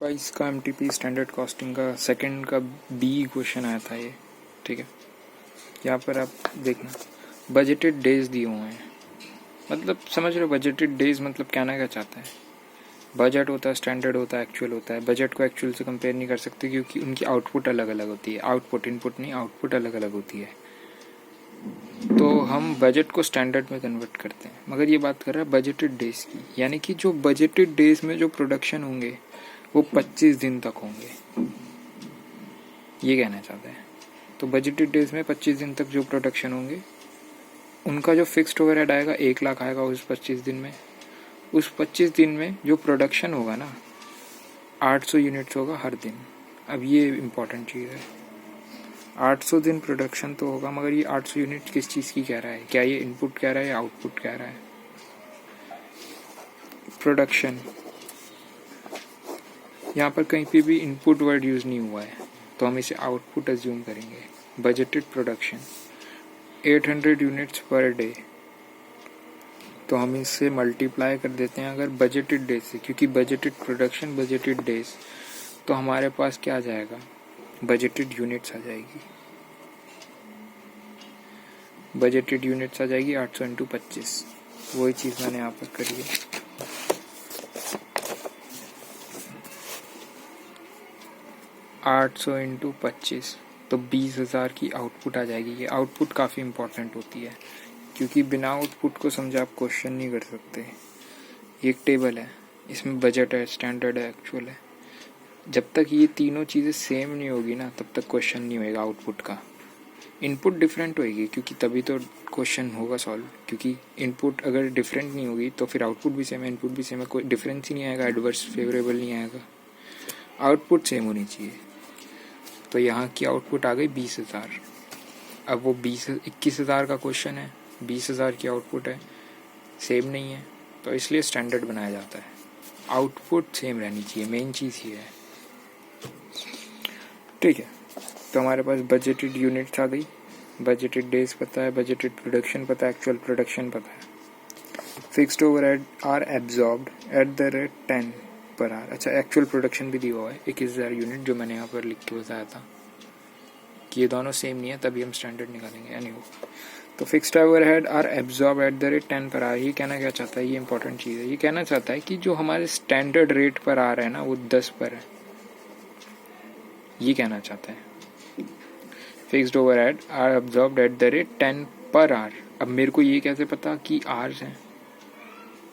22 का MTP standard costing का second का बी क्वेश्चन आया था ये। ठीक है, यहाँ पर आप देखना बजटेड डेज दिए हुए हैं। मतलब समझ रहे हो बजटेड डेज मतलब कहना क्या चाहता है। बजट होता है, स्टैंडर्ड होता है, एक्चुअल होता है। बजट को एक्चुअल से कंपेयर नहीं कर सकते क्योंकि उनकी आउटपुट अलग अलग होती है। आउटपुट, इनपुट नहीं, आउटपुट अलग अलग होती है। तो हम बजट को स्टैंडर्ड में कन्वर्ट करते हैं, मगर ये बात कर रहा है बजटेड डेज की, यानी कि जो बजटेड डेज में जो प्रोडक्शन होंगे वो 25 दिन तक होंगे, ये कहना चाहते हैं। तो बजटेड डेज में 25 दिन तक जो प्रोडक्शन होंगे उनका जो फिक्स्ड ओवरहेड आएगा 1 लाख आएगा उस 25 दिन में। उस 25 दिन में जो प्रोडक्शन होगा ना 800 यूनिट्स होगा हर दिन। अब ये इम्पोर्टेंट चीज़ है, 800 दिन प्रोडक्शन तो होगा, मगर ये 800 यूनिट किस चीज़ की कह रहा है? क्या ये इनपुट कह रहा है या आउटपुट कह रहा है? प्रोडक्शन, यहाँ पर कहीं पे भी इनपुट वर्ड यूज़ नहीं हुआ है तो हम इसे आउटपुट अज्यूम करेंगे। Budgeted production 800 units per day, तो हम इससे मल्टीप्लाई कर देते हैं अगर बजटेड डेज से, क्योंकि बजटेड प्रोडक्शन बजटेड डेज, तो हमारे पास क्या आ जाएगा? बजटेड यूनिट्स आ जाएगी। बजटेड यूनिट्स आ जाएगी 800 इंटू 25। वही चीज़ मैंने यहाँ पर करी है। आठ सौ इंटू 25 तो 20,000 की आउटपुट आ जाएगी। ये आउटपुट काफ़ी इंपॉर्टेंट होती है क्योंकि बिना आउटपुट को समझे आप क्वेश्चन नहीं कर सकते। ये एक टेबल है, इसमें बजट है, स्टैंडर्ड है, एक्चुअल है। जब तक ये तीनों चीज़ें सेम नहीं होगी ना तब तक क्वेश्चन नहीं होएगा आउटपुट का। इनपुट डिफरेंट होएगी क्योंकि तभी तो क्वेश्चन होगा सॉल्व, क्योंकि इनपुट अगर डिफरेंट नहीं होगी तो फिर आउटपुट भी सेम है, इनपुट भी सेम है, कोई डिफरेंस ही नहीं आएगा, एडवर्स फेवरेबल नहीं आएगा। आउटपुट सेम होनी चाहिए। तो यहाँ की आउटपुट आ गई 20,000। अब वो 21,000 का क्वेश्चन है, 20,000 की आउटपुट है, सेम नहीं है, तो इसलिए स्टैंडर्ड बनाया जाता है। आउटपुट सेम रहनी चाहिए, मेन चीज़ ये है। ठीक है, तो हमारे पास बजटेड यूनिट्स आ गई, बजटेड डेज पता है, बजटेड प्रोडक्शन पता है, एक्चुअल प्रोडक्शन पता है। Fixed overhead are absorbed at the rate 10 per are. अच्छा, एक्चुअल प्रोडक्शन भी दिया हुआ है 21,000 यूनिट, जो मैंने यहाँ पर लिख के बताया था कि ये दोनों सेम नहीं है, तभी हम स्टैंडर्ड निकालेंगे। एनीवे, तो fixed overhead are absorb at the rate 10 per are, ये कहना क्या चाहता है? ये इंपॉर्टेंट चीज़ है। ये कहना चाहता है कि जो हमारे स्टैंडर्ड रेट पर आ रहा है ना वो 10 पर है, ये कहना चाहता है। Fixed overhead are absorb at the rate 10 per are. अब मेरे को ये कैसे पता कि आर्स हैं?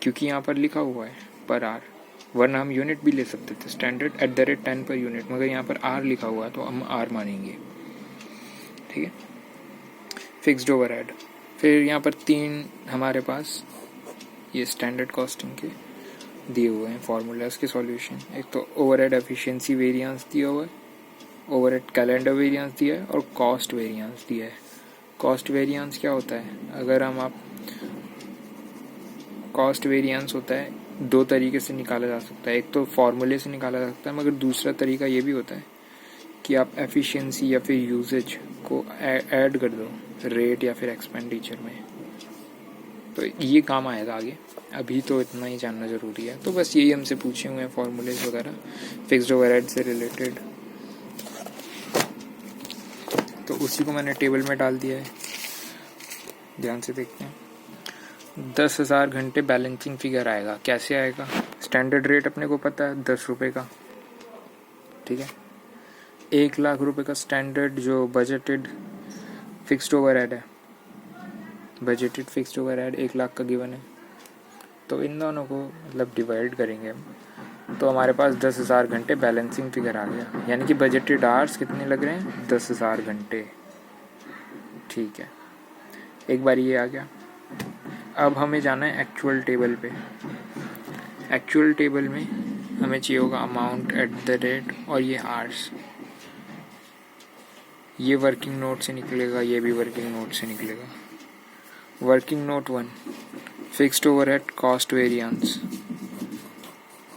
क्योंकि यहाँ पर लिखा हुआ है पर आर, वरना हम यूनिट भी ले सकते थे, standard eight the rate 10 per unit, मगर यहाँ पर आर लिखा हुआ है तो हम आर मानेंगे। ठीक है, फिक्स्ड ओवरहेड। फिर यहाँ पर 3 हमारे पास ये स्टैंडर्ड कॉस्टिंग के दिए हुए हैं फॉर्मूलाज के सॉल्यूशन। एक तो ओवरहेड एफिशिएंसी वेरिएंस दिया हुआ है, ओवरहेड कैलेंडर वेरिएंस दिया है, और कॉस्ट वेरिएंस दिया है। कॉस्ट वेरिएंस क्या होता है? अगर हम कॉस्ट वेरिएंस होता है 2 तरीके से निकाला जा सकता है। एक तो फॉर्मूले से निकाला जा सकता है, मगर दूसरा तरीका ये भी होता है कि आप एफिशिएंसी या फिर यूजेज को ऐड कर दो रेट या फिर एक्सपेंडिचर में, तो ये काम आएगा आगे। अभी तो इतना ही जानना ज़रूरी है। तो बस यही हमसे पूछे हुए हैं फॉर्मूलेज वगैरह फिक्स्ड ओवरहेड से रिलेटेड, तो उसी को मैंने टेबल में डाल दिया है। ध्यान से देखते हैं। 10,000 घंटे बैलेंसिंग फिगर आएगा। कैसे आएगा? स्टैंडर्ड रेट अपने को पता है 10 रुपये का, ठीक है। 1 लाख रुपए का स्टैंडर्ड जो बजटेड फिक्स्ड ओवरहेड है, बजटेड फिक्स्ड ओवरहेड 1 लाख का गिवन है, तो इन दोनों को मतलब डिवाइड करेंगे हम, तो हमारे पास 10,000 घंटे बैलेंसिंग फिगर आ गया। यानी कि बजटेड आवर्स कितने लग रहे हैं? 10,000 घंटे। ठीक है, एक बार ये आ गया। अब हमें जाना है एक्चुअल टेबल पे। एक्चुअल टेबल में हमें चाहिए होगा अमाउंट एट द रेट और ये आवर्स। ये वर्किंग नोट से निकलेगा, ये भी वर्किंग नोट से निकलेगा। Working note 1, fixed overhead cost variance.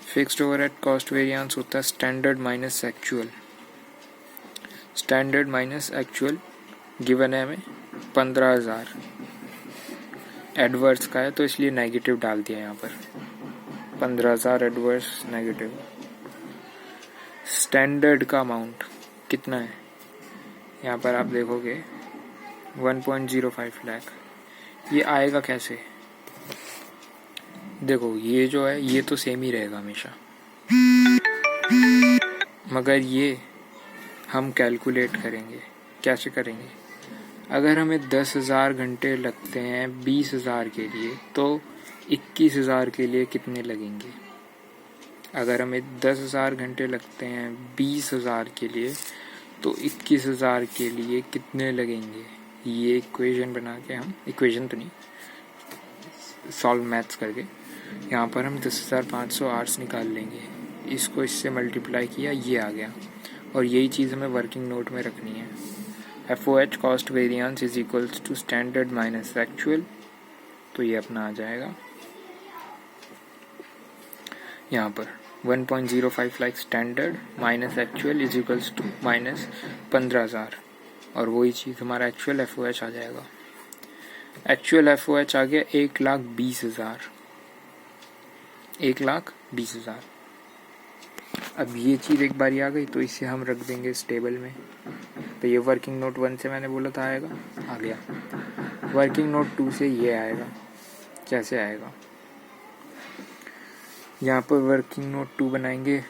Fixed overhead cost variance होता है standard minus actual. Standard minus actual given है हमें 15,000, एडवर्स का है तो इसलिए नेगेटिव डाल दिया यहाँ पर, 15,000 एडवर्स नेगेटिव। स्टैंडर्ड का अमाउंट कितना है, यहाँ पर आप देखोगे 1.05 लाख। ये आएगा कैसे, देखो ये जो है ये तो सेम ही रहेगा हमेशा, मगर ये हम कैलकुलेट करेंगे। कैसे करेंगे, अगर हमें 10,000 घंटे लगते हैं 20,000 के लिए, तो 21,000 के लिए कितने लगेंगे। अगर हमें 10,000 घंटे लगते हैं 20,000 के लिए, तो 21,000 के लिए कितने लगेंगे। ये इक्वेशन बना के हम, इक्वेशन तो नहीं, सॉल्व मैथ्स करके यहाँ पर हम 10,500 आवर्स निकाल लेंगे। इसको इससे मल्टीप्लाई किया, ये आ गया, और यही चीज़ हमें वर्किंग नोट में रखनी है। FOH cost variance is equals to standard minus actual, तो ये अपना आ जाएगा यहाँ पर 1.05 lakh standard minus actual is equals to minus 15,000, और वही चीज़ हमारा एक्चुअल FOH आ जाएगा। एक्चुअल FOH आ गया 1,20,000, 1,20,000। अब ये चीज़ एक बारी आ गई, तो इसे हम रख देंगे इस टेबल में। तो ये वर्किंग नोट 1 से मैंने बोला था आएगा, आ गया। वर्किंग नोट 2 से ये आएगा, कैसे आएगा, यहाँ पर वर्किंग नोट 2 बनाएंगे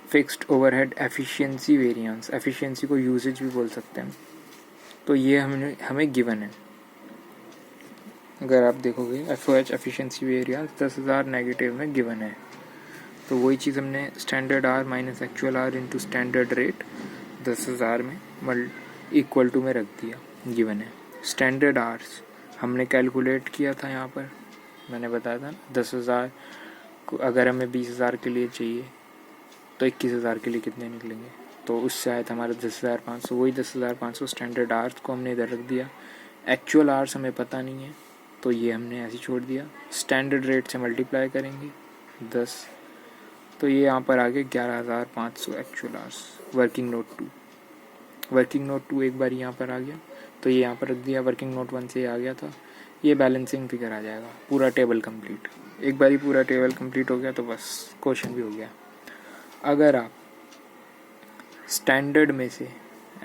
fixed overhead efficiency variance, efficiency को यूजेज भी बोल सकते हैं। तो ये हमें गिवन है। अगर आप देखोगे FOH एफिशिएंसी वेरिएंस 10,000 नेगेटिव में गिवन है, तो वही चीज़ हमने standard hour minus actual hour into standard rate 10,000 में इक्वल टू में रख दिया, गिवन है। स्टैंडर्ड आर्स हमने कैलकुलेट किया था, यहाँ पर मैंने बताया था 10,000 को अगर हमें 20,000 के लिए चाहिए, तो 21,000 के लिए कितने निकलेंगे, तो उससे आया था हमारा 10,500। वही 10,500 स्टैंडर्ड आर्स को हमने इधर रख दिया। एक्चुअल आर्स हमें पता नहीं है, तो ये हमने ऐसे छोड़ दिया। स्टैंडर्ड रेट से मल्टीप्लाई करेंगे 10, तो ये यहाँ पर आ गए 11,500 actual hours. Working note 2, working note 2 एक बार यहाँ पर आ गया, तो ये यहाँ पर रख दिया। वर्किंग नोट 1 से आ गया था, ये बैलेंसिंग फिगर आ जाएगा। पूरा टेबल कंप्लीट, एक बार ही पूरा टेबल कंप्लीट हो गया, तो बस क्वेश्चन भी हो गया। अगर आप स्टैंडर्ड में से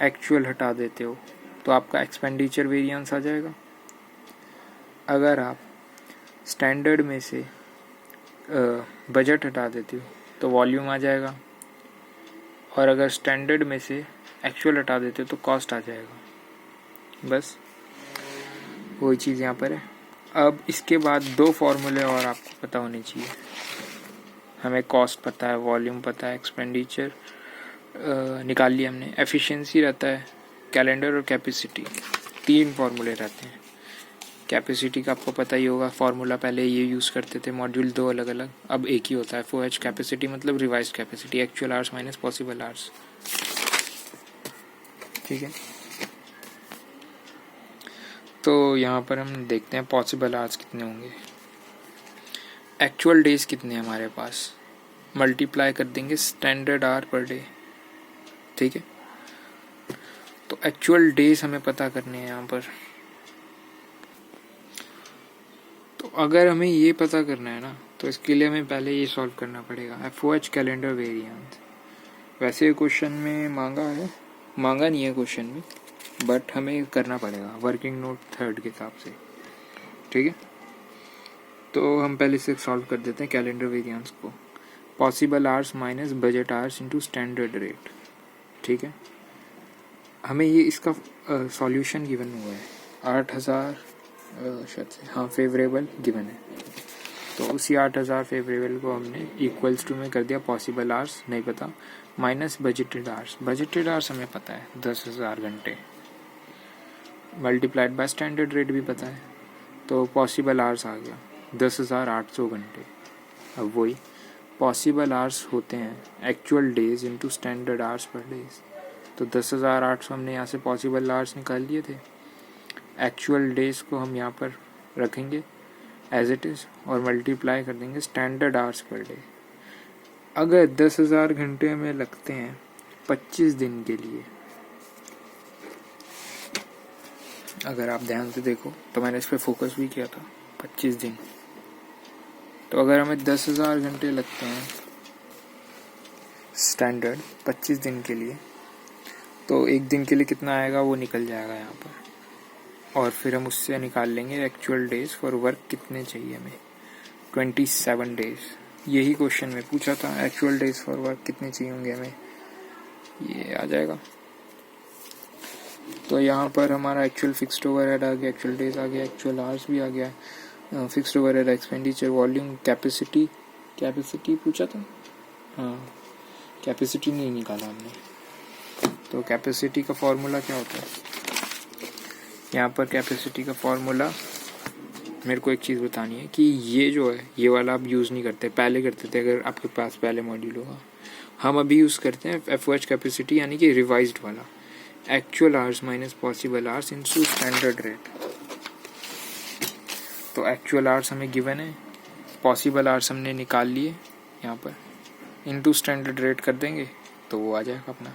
एक्चुअल हटा देते हो, तो आपका एक्सपेंडिचर वेरिएंस आ जाएगा। अगर आप स्टैंडर्ड में से बजट हटा देते हो, तो वॉल्यूम आ जाएगा। और अगर स्टैंडर्ड में से एक्चुअल हटा देते हो, तो कॉस्ट आ जाएगा। बस वही चीज़ यहाँ पर है। अब इसके बाद 2 फॉर्मूले और आपको पता होने चाहिए। हमें कॉस्ट पता है, वॉल्यूम पता है, एक्सपेंडिचर निकाल लिया हमने। एफिशिएंसी रहता है, कैलेंडर और कैपेसिटी, 3 फॉर्मूले रहते हैं। कैपेसिटी का आपको पता ही होगा, फार्मूला पहले ये यूज़ करते थे, मॉड्यूल 2 अलग अलग, अब एक ही होता है। FOH कैपेसिटी मतलब revise capacity, actual hours minus possible hours. ठीक है, तो यहाँ पर हम देखते हैं पॉसिबल आवर्स कितने होंगे, एक्चुअल डेज कितने हैं हमारे पास, मल्टीप्लाई कर देंगे स्टैंडर्ड आवर पर डे। ठीक है, तो एक्चुअल डेज हमें पता करने हैं यहाँ पर। तो अगर हमें ये पता करना है ना, तो इसके लिए हमें पहले ये सॉल्व करना पड़ेगा, FOH कैलेंडर वेरिएंस। वैसे क्वेश्चन में मांगा है, मांगा नहीं है क्वेश्चन में, बट हमें करना पड़ेगा वर्किंग नोट 3 के हिसाब से। ठीक है, तो हम पहले से सॉल्व कर देते हैं कैलेंडर वेरिएंस को। Possible hours minus budget hours into standard rate. ठीक है, हमें ये इसका सॉल्यूशन गिवन हुआ है 8,000 शायद से, हाँ फेवरेबल गिवन है। तो उसी 8,000 फेवरेबल को हमने इक्वल्स टू में कर दिया पॉसिबल आवर्स नहीं पता, minus budgeted hours. Budgeted hours हमें पता है 10,000 घंटे, मल्टीप्लाइड बाय स्टैंडर्ड रेट भी पता है, तो पॉसिबल आवर्स आ गया 10,800 घंटे। अब वही पॉसिबल आवर्स होते हैं actual days into standard hours per days. तो 10,800 हमने यहाँ से पॉसिबल आवर्स निकाल लिए थे। एक्चुअल डेज को हम यहाँ पर रखेंगे एज इट इज़ और मल्टीप्लाई कर देंगे स्टैंडर्ड आवर्स पर डे। अगर 10,000 घंटे हमें लगते हैं 25 दिन के लिए, अगर आप ध्यान से देखो तो मैंने इस पर फोकस भी किया था, 25 दिन। तो अगर हमें 10,000 घंटे लगते हैं स्टैंडर्ड 25 दिन के लिए, तो एक दिन के लिए कितना आएगा वो निकल जाएगा यहाँ पर, और फिर हम उससे निकाल लेंगे एक्चुअल डेज फॉर वर्क कितने चाहिए हमें, 27 डेज। यही क्वेश्चन में पूछा था, एक्चुअल डेज फॉर वर्क कितने चाहिए होंगे हमें, ये आ जाएगा। तो यहाँ पर हमारा एक्चुअल फिक्स्ड ओवरहेड आ गया, एक्चुअल डेज आ गया, एक्चुअल आवर्स भी आ गया, fixed overhead, expenditure, volume, capacity पूछा था, हाँ कैपेसिटी नहीं निकाला हमने। तो कैपेसिटी का फॉर्मूला क्या होता है, यहाँ पर कैपेसिटी का फॉर्मूला मेरे को एक चीज़ बतानी है कि ये जो है ये वाला आप यूज़ नहीं करते, पहले करते थे अगर आपके पास पहले मॉड्यूल होगा। हम अभी यूज़ करते हैं FOH कैपेसिटी, यानी कि रिवाइज्ड वाला, actual hours minus possible hours into standard rate. तो एक्चुअल आवर्स हमें गिवन है, पॉसिबल आवर्स हमने निकाल लिए यहाँ पर, इनटू स्टैंडर्ड रेट कर देंगे तो वो आ जाएगा अपना।